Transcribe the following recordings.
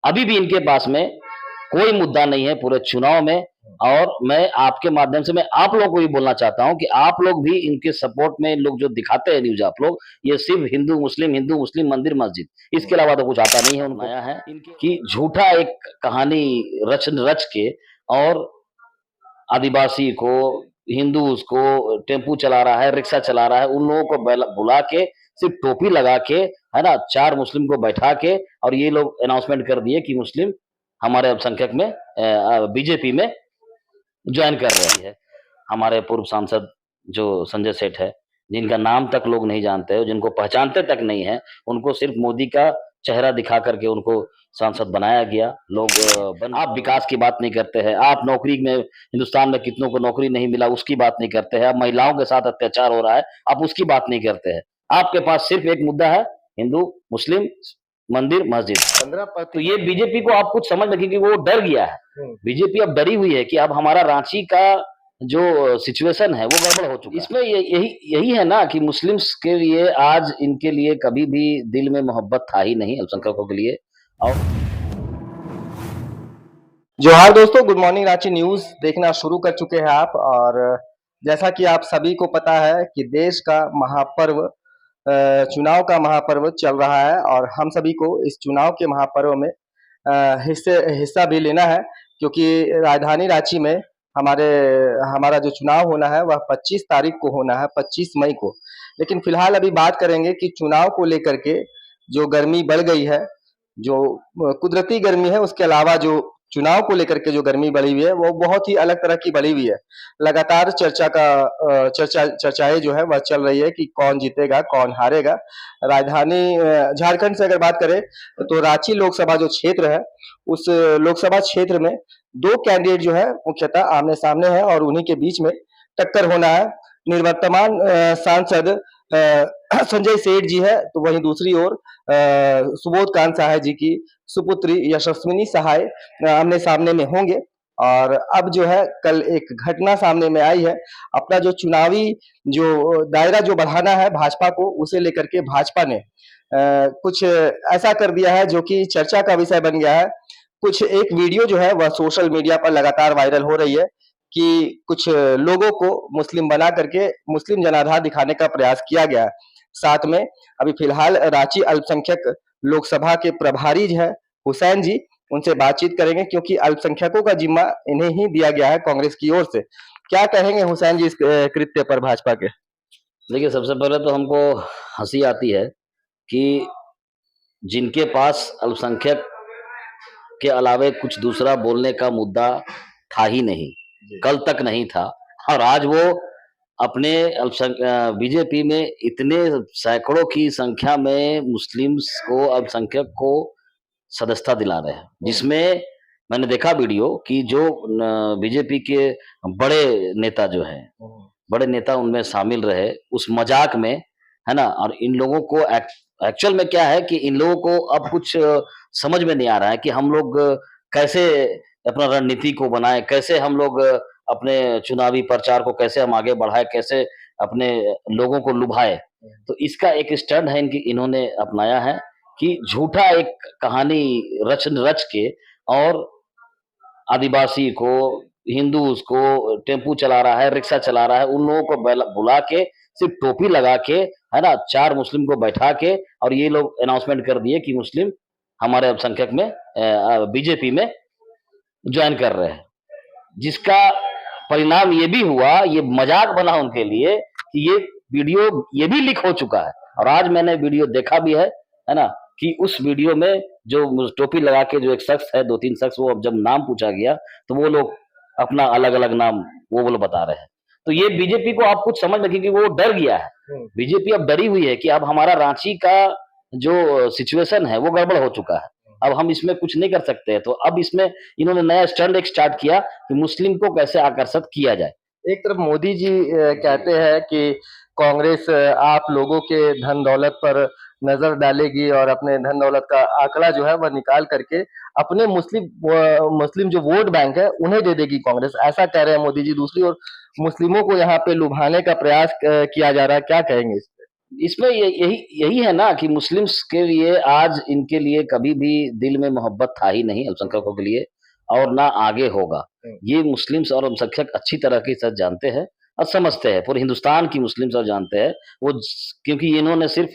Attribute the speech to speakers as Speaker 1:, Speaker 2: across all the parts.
Speaker 1: अभी भी इनके पास में कोई मुद्दा नहीं है पूरे चुनाव में। और मैं आपके माध्यम से मैं आप लोगों को भी बोलना चाहता हूं कि आप लोग भी इनके सपोर्ट में लोग जो दिखाते हैं न्यूज आप लोग, ये सिर्फ हिंदू मुस्लिम मंदिर मस्जिद, इसके अलावा तो कुछ आता नहीं है। उनको नया है कि झूठा एक कहानी रच रच के और आदिवासी को, हिंदूज को टेम्पू चला रहा है, रिक्शा चला रहा है, उन लोगों को बुला के सिर्फ टोपी लगा के, है ना, 4 मुस्लिम को बैठा के, और ये लोग अनाउंसमेंट कर दिए कि मुस्लिम हमारे अल्पसंख्यक में बीजेपी में ज्वाइन कर रही है। हमारे पूर्व सांसद जो संजय सेठ है, जिनका नाम तक लोग नहीं जानते, जिनको पहचानते तक नहीं है, उनको सिर्फ मोदी का चेहरा दिखा करके उनको सांसद बनाया गया। लोग आप विकास की बात नहीं करते हैं, आप नौकरी में, हिंदुस्तान में कितनों को नौकरी नहीं मिला उसकी बात नहीं करते हैं, आप महिलाओं के साथ अत्याचार हो रहा है आप उसकी बात नहीं करते हैं। आपके पास सिर्फ एक मुद्दा है, हिंदू मुस्लिम मंदिर मस्जिद।
Speaker 2: 15
Speaker 1: तो ये बीजेपी को आप कुछ समझ रखिए कि वो डर गया है। बीजेपी अब डरी हुई है कि अब हमारा रांची का जो सिचुएशन है वो गड़बड़ हो चुका है। इसमें यही है ना कि मुस्लिम्स के लिए आज इनके लिए कभी भी दिल में मोहब्बत था ही नहीं अल्पसंख्यकों के लिए। और
Speaker 2: जोहार दोस्तों, गुड मॉर्निंग रांची न्यूज देखना शुरू कर चुके हैं आप। और जैसा कि आप सभी को पता है कि देश का महापर्व, चुनाव का महापर्व चल रहा है और हम सभी को इस चुनाव के महापर्व में हिस्सा भी लेना है, क्योंकि राजधानी रांची में हमारा जो चुनाव होना है वह 25 तारीख को होना है, 25 मई को। लेकिन फिलहाल अभी बात करेंगे कि चुनाव को लेकर के जो गर्मी बढ़ गई है, जो कुदरती गर्मी है, उसके अलावा जो चुनाव को लेकर के जो गर्मी बढ़ी हुई है वो बहुत ही अलग तरह की बढ़ी हुई है। लगातार चर्चाएं जो है वह चल रही है कि कौन जीतेगा कौन हारेगा। राजधानी झारखंड से अगर बात करें तो रांची लोकसभा जो क्षेत्र है, उस लोकसभा क्षेत्र में 2 कैंडिडेट जो है मुख्यतः आमने सामने है और उन्हीं के बीच में टक्कर होना है। निवर्तमान सांसद संजय सेठ जी है, तो वहीं दूसरी ओर सुबोध कांत सहाय जी की सुपुत्री यशस्विनी सहाय आमने सामने में होंगे। और अब जो है कल एक घटना सामने में आई है, अपना जो चुनावी जो दायरा जो बढ़ाना है भाजपा को, उसे लेकर के भाजपा ने कुछ ऐसा कर दिया है जो कि चर्चा का विषय बन गया है। कुछ एक वीडियो जो है वह सोशल मीडिया पर लगातार वायरल हो रही है कि कुछ लोगों को मुस्लिम बना करके मुस्लिम जनाधार दिखाने का प्रयास किया गया है। साथ में अभी फिलहाल रांची अल्पसंख्यक लोकसभा के प्रभारी जो है हुसैन जी, उनसे बातचीत करेंगे, क्योंकि अल्पसंख्यकों का जिम्मा इन्हें ही दिया गया है कांग्रेस की ओर से। क्या कहेंगे हुसैन जी इस कृत्य पर भाजपा के?
Speaker 1: देखिए, सबसे पहले तो हमको हंसी आती है कि जिनके पास अल्पसंख्यक के अलावे कुछ दूसरा बोलने का मुद्दा था ही नहीं, कल तक नहीं था, और आज वो अपने बीजेपी में इतने सैकड़ों की संख्या में मुस्लिम्स को, अल्पसंख्यक को सदस्यता दिला रहे हैं। जिसमें मैंने देखा वीडियो कि जो बीजेपी के बड़े नेता जो हैं, बड़े नेता उनमें शामिल रहे उस मजाक में, है ना। और इन लोगों को एक्चुअल में क्या है कि इन लोगों को अब कुछ समझ में नहीं आ रहा है कि हम लोग कैसे अपना रणनीति को बनाए, कैसे हम लोग अपने चुनावी प्रचार को कैसे हम आगे बढ़ाए, कैसे अपने लोगों को लुभाए। तो इसका एक स्टंट है इन्होंने अपनाया है कि झूठा एक कहानी रच रच के और आदिवासी को, हिंदूज को टेम्पू चला रहा है, रिक्शा चला रहा है, उन लोगों को बुला के सिर्फ टोपी लगा के, है ना, 4 मुस्लिम को बैठा के, और ये लोग अनाउंसमेंट कर दिए कि मुस्लिम हमारे अल्पसंख्यक में बीजेपी में ज्वाइन कर रहे हैं। जिसका परिणाम ये भी हुआ, ये मजाक बना उनके लिए कि ये वीडियो ये भी लीक हो चुका है। और आज मैंने वीडियो देखा भी है ना, कि उस वीडियो में जो टोपी लगा के जो एक शख्स है, 2-3 शख्स, वो अब जब नाम पूछा गया तो वो लोग अपना अलग अलग नाम वो लोग बता रहे हैं। तो ये बीजेपी को आप कुछ समझ रखिए कि वो डर गया है। बीजेपी अब डरी हुई है कि अब हमारा रांची का जो सिचुएशन है वो गड़बड़ हो चुका है, अब हम इसमें कुछ नहीं कर सकते हैं। तो अब इसमें इन्होंने नया स्टंट एक स्टार्ट किया कि मुस्लिम को कैसे आकर्षित किया जाए।
Speaker 2: एक तरफ मोदी जी कहते हैं कि कांग्रेस आप लोगों के धन दौलत पर नजर डालेगी और अपने धन दौलत का आंकड़ा जो है वह निकाल करके अपने मुस्लिम जो वोट बैंक है उन्हें दे देगी कांग्रेस, ऐसा कह रहे हैं मोदी जी। दूसरी ओर मुस्लिमों को यहाँ पे लुभाने का प्रयास किया जा रहा है, क्या कहेंगे इस पे?
Speaker 1: इसमें यही यही है ना कि मुस्लिम्स के लिए आज इनके लिए कभी भी दिल में मोहब्बत था ही नहीं अल्पसंख्यकों के लिए और ना आगे होगा। ये मुस्लिम्स और अल्पसंख्यक अच्छी तरह की सच जानते हैं और समझते हैं। पूरे हिंदुस्तान की मुस्लिम्स और जानते हैं वो क्योंकि इन्होंने सिर्फ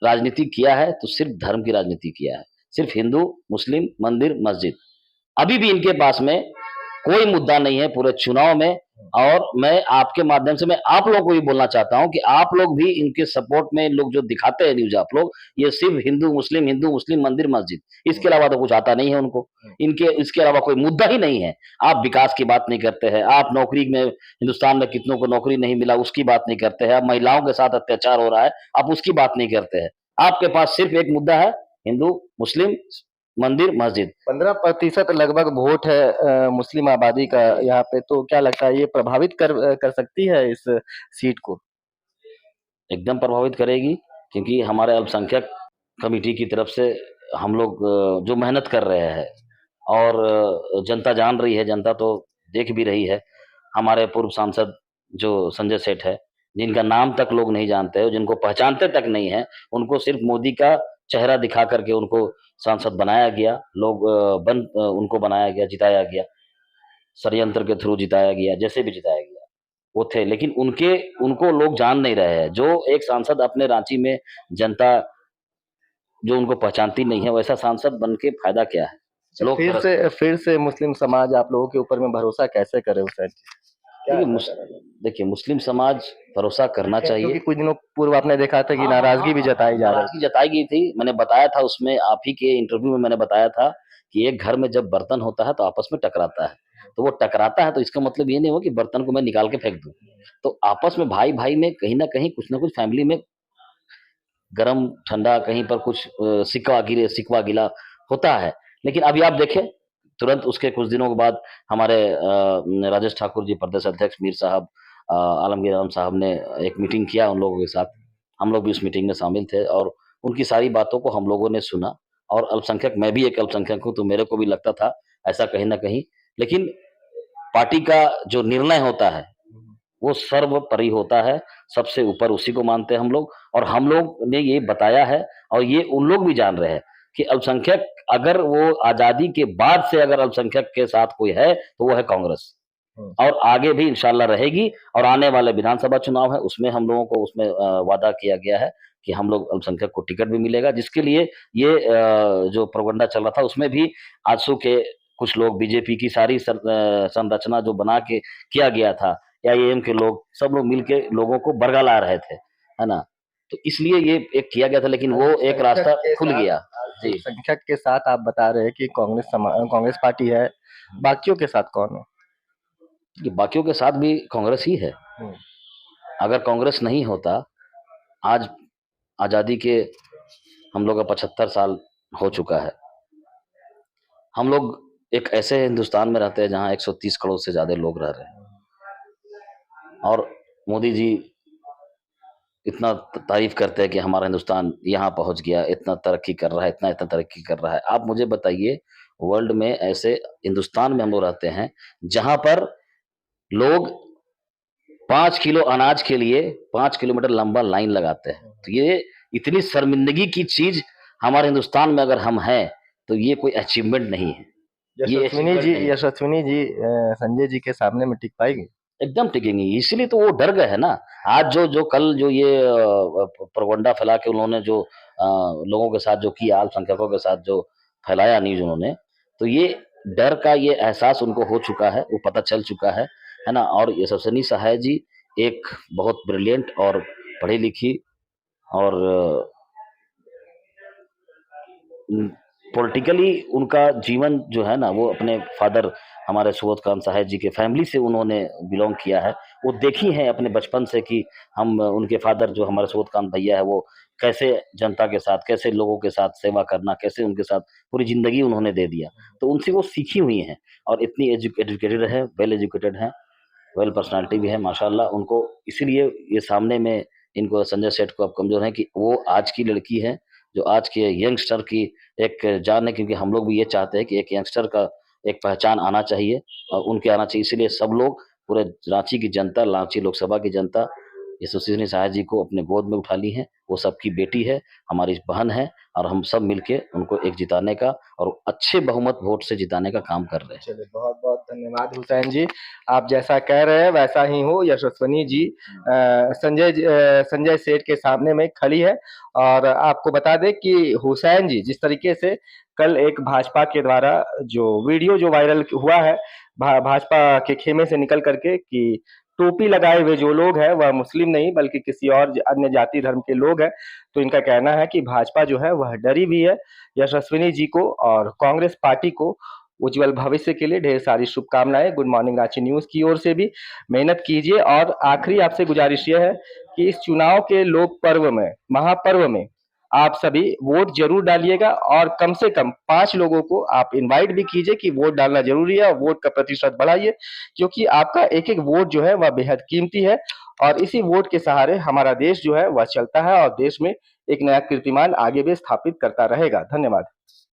Speaker 1: राजनीति किया है तो सिर्फ धर्म की राजनीति किया है। सिर्फ हिंदू, मुस्लिम, मंदिर, मस्जिद। अभी भी इनके पास में कोई मुद्दा नहीं है पूरे चुनाव में। और मैं आपके माध्यम से मैं आप लोगों को भी बोलना चाहता हूं कि आप लोग भी इनके सपोर्ट में लोग जो दिखाते हैं न्यूज आप लोग ये सिर्फ हिंदू मुस्लिम मंदिर मस्जिद इसके अलावा तो कुछ आता नहीं है उनको। इनके इसके अलावा कोई मुद्दा ही नहीं है। आप विकास की बात नहीं करते हैं, आप नौकरी में हिंदुस्तान में कितनों को नौकरी नहीं मिला उसकी बात नहीं करते हैं, आप महिलाओं के साथ अत्याचार हो रहा है आप उसकी बात नहीं करते हैं। आपके पास सिर्फ एक मुद्दा है हिंदू मुस्लिम मंदिर मस्जिद।
Speaker 2: 15% लगभग वोट है मुस्लिम आबादी का यहाँ पे, तो क्या लगता है ये प्रभावित कर सकती है इस सीट को?
Speaker 1: एकदम प्रभावित करेगी क्योंकि हमारे अल्पसंख्यक कमेटी की तरफ से हम लोग जो मेहनत कर रहे हैं और जनता जान रही है, जनता तो देख भी रही है। हमारे पूर्व सांसद जो संजय सेठ है, जिनका नाम तक लोग नहीं जानते हैं, जिनको पहचानते तक नहीं है, उनको सिर्फ मोदी का चेहरा दिखा करके उनको सांसद बनाया गया। लोग उनको बनाया गया, जिताया गया, षड्यंत्र के थ्रू जिताया गया, जैसे भी जिताया गया वो थे। लेकिन उनके उनको लोग जान नहीं रहे हैं। जो एक सांसद अपने रांची में जनता जो उनको पहचानती नहीं है वैसा सांसद बन के फायदा क्या है? लोग
Speaker 2: फिर से मुस्लिम समाज आप लोगों के ऊपर में भरोसा कैसे करे उस साइड?
Speaker 1: देखिए मुस्लिम समाज भरोसा करना चाहिए
Speaker 2: क्योंकि कुछ दिनों पूर्व आपने देखा था कि नाराजगी भी जताई जा रही
Speaker 1: नाराजगी जताई गई थी। मैंने बताया था उसमें आप ही के इंटरव्यू में मैंने बताया था कि एक घर में जब बर्तन होता है तो आपस में टकराता है। तो वो टकराता है तो इसका मतलब ये नहीं हो कि बर्तन को मैं निकाल के फेंक दूं। तो आपस में भाई भाई में कहीं ना कुछ फैमिली में गरम ठंडा कहीं पर कुछ सिकवा गिला होता है। लेकिन अभी आप देखें तुरंत उसके कुछ दिनों के बाद हमारे राजेश ठाकुर जी प्रदेश अध्यक्ष मीर साहब आलमगीर आलम साहब ने एक मीटिंग किया उन लोगों के साथ। हम लोग भी उस मीटिंग में शामिल थे और उनकी सारी बातों को हम लोगों ने सुना। और अल्पसंख्यक मैं भी एक अल्पसंख्यक हूँ तो मेरे को भी लगता था ऐसा कहीं ना कहीं। लेकिन पार्टी का जो निर्णय होता है वो सर्वोपरि होता है, सबसे ऊपर उसी को मानते हैं हम लोग। और हम लोग ने ये बताया है और ये उन लोग भी जान रहे हैं कि अल्पसंख्यक अगर वो आजादी के बाद से अगर अल्पसंख्यक के साथ कोई है तो वो है कांग्रेस। और आगे भी इंशाल्लाह रहेगी। और आने वाले विधानसभा चुनाव है उसमें हम लोगों को उसमें वादा किया गया है कि हम लोग अल्पसंख्यक को टिकट भी मिलेगा, जिसके लिए ये जो प्रोपगंडा चल रहा था उसमें भी आजसू के कुछ लोग बीजेपी की सारी संरचना जो बना के किया गया था या एम के लोग सब लोग मिलके लोगों को बरगला रहे थे, है ना? तो इसलिए ये एक किया गया था लेकिन वो एक रास्ता खुल गया। जी।
Speaker 2: संख्यक के साथ आप बता रहे हैं कि कांग्रेस पार्टी है, बाकियों के साथ कौन है?
Speaker 1: ये बाकियों के साथ भी कांग्रेस ही है। अगर कांग्रेस नहीं होता आज आजादी के हम लोग का 75 साल हो चुका है। हम लोग एक ऐसे हिंदुस्तान में रहते हैं जहां 130 करोड़ से ज्यादा लोग रह रहे हैं और मोदी जी इतना तारीफ करते हैं कि हमारा हिंदुस्तान यहाँ पहुंच गया, इतना तरक्की कर रहा है, इतना इतना तरक्की कर रहा है। आप मुझे बताइए वर्ल्ड में ऐसे हिंदुस्तान में हम लोग रहते हैं जहां पर लोग 5 किलो अनाज के लिए 5 किलोमीटर लंबा लाइन लगाते हैं। तो ये इतनी शर्मिंदगी की चीज हमारे हिंदुस्तान में अगर हम हैं तो ये कोई अचीवमेंट नहीं है।
Speaker 2: यशस्विनी जी संजय जी के सामने में टिक पाएगी?
Speaker 1: एकदम टिकेंगी, इसीलिए तो वो डर गए है ना। आज जो कल जो ये प्रोपगंडा फैला के उन्होंने जो लोगों के साथ जो किया, अल्पसंख्यकों के साथ जो फैलाया न्यूज उन्होंने, तो ये डर का ये एहसास उनको हो चुका है, वो पता चल चुका है ना। और यशस्विनी सहाय जी एक बहुत ब्रिलियंट और पढ़ी लिखी और पॉलिटिकली उनका जीवन जो है ना वो अपने फादर हमारे सुबोधकांत सहाय जी के फैमिली से उन्होंने बिलोंग किया है। वो देखी है अपने बचपन से कि हम उनके फादर जो हमारे सुबोधकांत भैया है वो कैसे जनता के साथ कैसे लोगों के साथ सेवा करना, कैसे उनके साथ पूरी जिंदगी उन्होंने दे दिया। तो उनसे वो सीखी हुई हैं और इतनी एजुकेटेड है, वेल एजुकेटेड है, वेल पर्सनालिटी भी है माशाल्लाह उनको। इसीलिए ये सामने में इनको संजय सेठ को अब कमजोर है कि वो आज की लड़की है जो आज के यंगस्टर की एक जान है। क्योंकि हम लोग भी ये चाहते हैं कि एक यंगस्टर का एक पहचान आना चाहिए और उनके आना चाहिए। इसीलिए सब लोग पूरे रांची की जनता, रांची लोकसभा की जनता यशस्विनी सहाय जी को अपने गोद में उठा ली है वो सबकी बेटी है, हमारी बहन है और हम सब मिलके उनको एक जिताने का और अच्छे बहुमत वोट से जिताने का काम कर रहे हैं।
Speaker 2: चलिए बहुत-बहुत धन्यवाद हुसैन जी। आप जैसा कह रहे हैं वैसा ही हो। यशस्विनी जी संजय सेठ के सामने में खड़ी है और आपको बता दें कि हुसैन जी जिस तरीके से कल एक भाजपा के द्वारा जो वीडियो जो वायरल हुआ है भाजपा के खेमे से निकल करके कि टोपी लगाए हुए जो लोग हैं वह मुस्लिम नहीं बल्कि किसी और अन्य जाति धर्म के लोग हैं। तो इनका कहना है कि भाजपा जो है वह डरी भी है। यशस्विनी जी को और कांग्रेस पार्टी को उज्जवल भविष्य के लिए ढेर सारी शुभकामनाएं। गुड मॉर्निंग रांची न्यूज़ की ओर से भी मेहनत कीजिए और आखिरी आपसे गुजारिश ये है कि इस चुनाव के लोक पर्व में, महापर्व में आप सभी वोट ज़रूर डालिएगा और कम से कम 5 लोगों को आप इनवाइट भी कीजिए कि वोट डालना ज़रूरी है और वोट का प्रतिशत बढ़ाइए क्योंकि आपका एक-एक वोट जो है वह बेहद कीमती है और इसी वोट के सहारे हमारा देश जो है वह चलता है और देश में एक नया कीर्तिमान आगे भी स्थापित करता रहेगा। धन्यवाद।